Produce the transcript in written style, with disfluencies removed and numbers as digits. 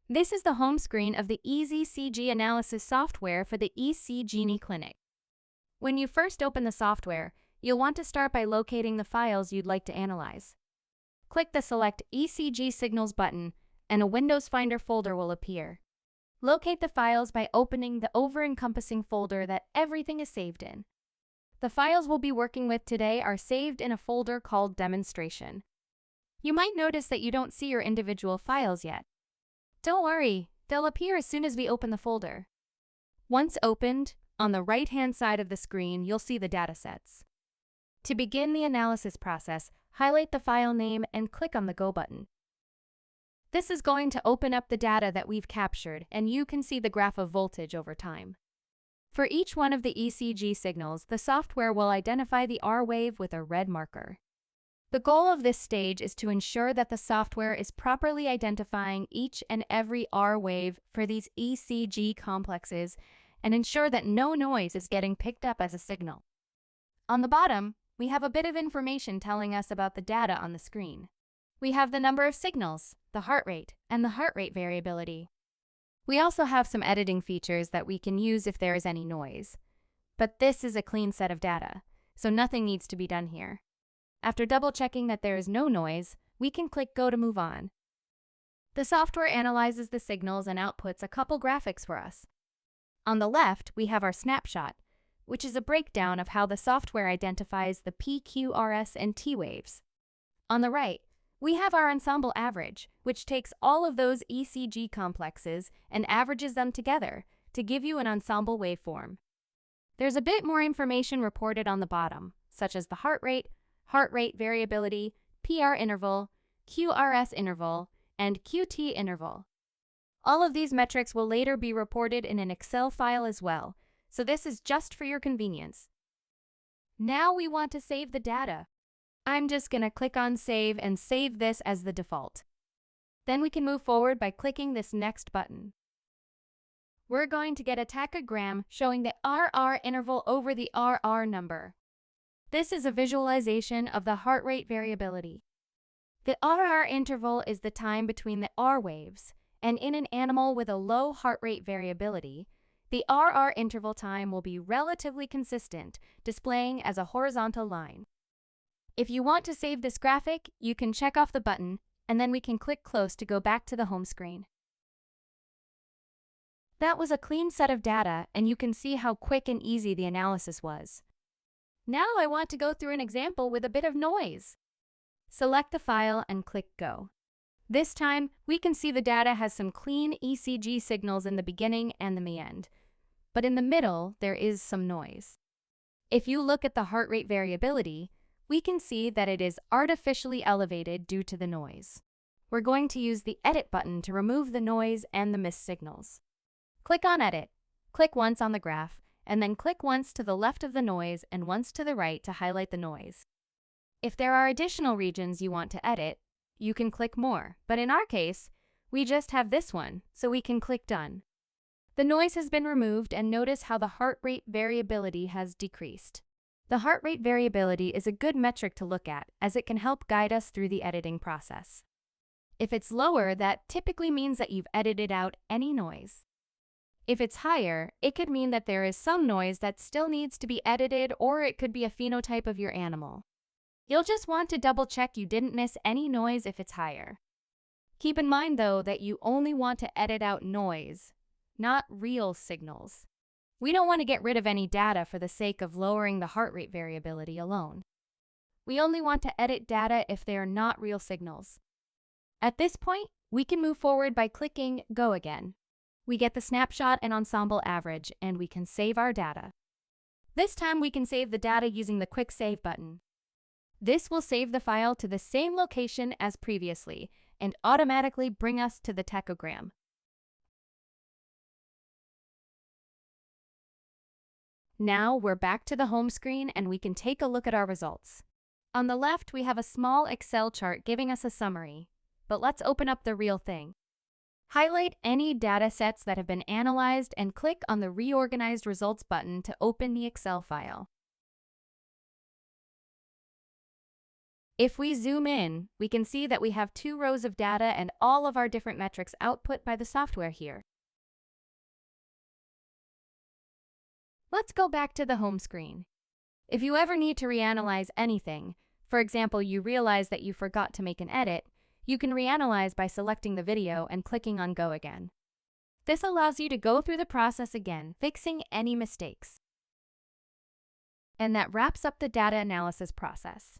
This is the home screen of the EzCG Analysis software for the ECGenie Clinic. When you first open the software, you'll want to start by locating the files you'd like to analyze. Click the Select ECG Signals button, and a Windows Finder folder will appear. Locate the files by opening the over-encompassing folder that everything is saved in. The files we'll be working with today are saved in a folder called Demonstration. You might notice that you don't see your individual files yet. Don't worry, they'll appear as soon as we open the folder. Once opened, on the right-hand side of the screen, you'll see the datasets. To begin the analysis process, highlight the file name and click on the Go button. This is going to open up the data that we've captured, and you can see the graph of voltage over time. For each one of the ECG signals, the software will identify the R wave with a red marker. The goal of this stage is to ensure that the software is properly identifying each and every R wave for these ECG complexes and ensure that no noise is getting picked up as a signal. On the bottom, we have a bit of information telling us about the data on the screen. We have the number of signals, the heart rate, and the heart rate variability. We also have some editing features that we can use if there is any noise. But this is a clean set of data, so nothing needs to be done here. After double-checking that there is no noise, we can click Go to move on. The software analyzes the signals and outputs a couple graphics for us. On the left, we have our snapshot, which is a breakdown of how the software identifies the P, Q, RS, and T waves. On the right, we have our ensemble average, which takes all of those ECG complexes and averages them together to give you an ensemble waveform. There's a bit more information reported on the bottom, such as the heart rate variability, PR interval, QRS interval, and QT interval. All of these metrics will later be reported in an Excel file as well, so this is just for your convenience. Now we want to save the data. I'm just going to click on Save and save this as the default. Then we can move forward by clicking this Next button. We're going to get a tachogram showing the RR interval over the RR number. This is a visualization of the heart rate variability. The RR interval is the time between the R waves, and in an animal with a low heart rate variability, the RR interval time will be relatively consistent, displaying as a horizontal line. If you want to save this graphic, you can check off the button, and then we can click Close to go back to the home screen. That was a clean set of data, and you can see how quick and easy the analysis was. Now I want to go through an example with a bit of noise. Select the file and click Go. This time, we can see the data has some clean ECG signals in the beginning and in the end, but in the middle, there is some noise. If you look at the heart rate variability, we can see that it is artificially elevated due to the noise. We're going to use the Edit button to remove the noise and the missed signals. Click on Edit, click once on the graph, and then click once to the left of the noise and once to the right to highlight the noise. If there are additional regions you want to edit, you can click More, but in our case, we just have this one, so we can click Done. The noise has been removed, and notice how the heart rate variability has decreased. The heart rate variability is a good metric to look at, as it can help guide us through the editing process. If it's lower, that typically means that you've edited out any noise. If it's higher, it could mean that there is some noise that still needs to be edited, or it could be a phenotype of your animal. You'll just want to double-check you didn't miss any noise if it's higher. Keep in mind, though, that you only want to edit out noise, not real signals. We don't want to get rid of any data for the sake of lowering the heart rate variability alone. We only want to edit data if they are not real signals. At this point, we can move forward by clicking Go again. We get the snapshot and ensemble average, and we can save our data. This time we can save the data using the Quick Save button. This will save the file to the same location as previously and automatically bring us to the tachogram. Now we're back to the home screen, and we can take a look at our results. On the left, we have a small Excel chart giving us a summary, but let's open up the real thing. Highlight any data sets that have been analyzed and click on the Reorganized Results button to open the Excel file. If we zoom in, we can see that we have 2 rows of data and all of our different metrics output by the software here. Let's go back to the home screen. If you ever need to reanalyze anything, for example, you realize that you forgot to make an edit, you can reanalyze by selecting the video and clicking on Go again. This allows you to go through the process again, fixing any mistakes. And that wraps up the data analysis process.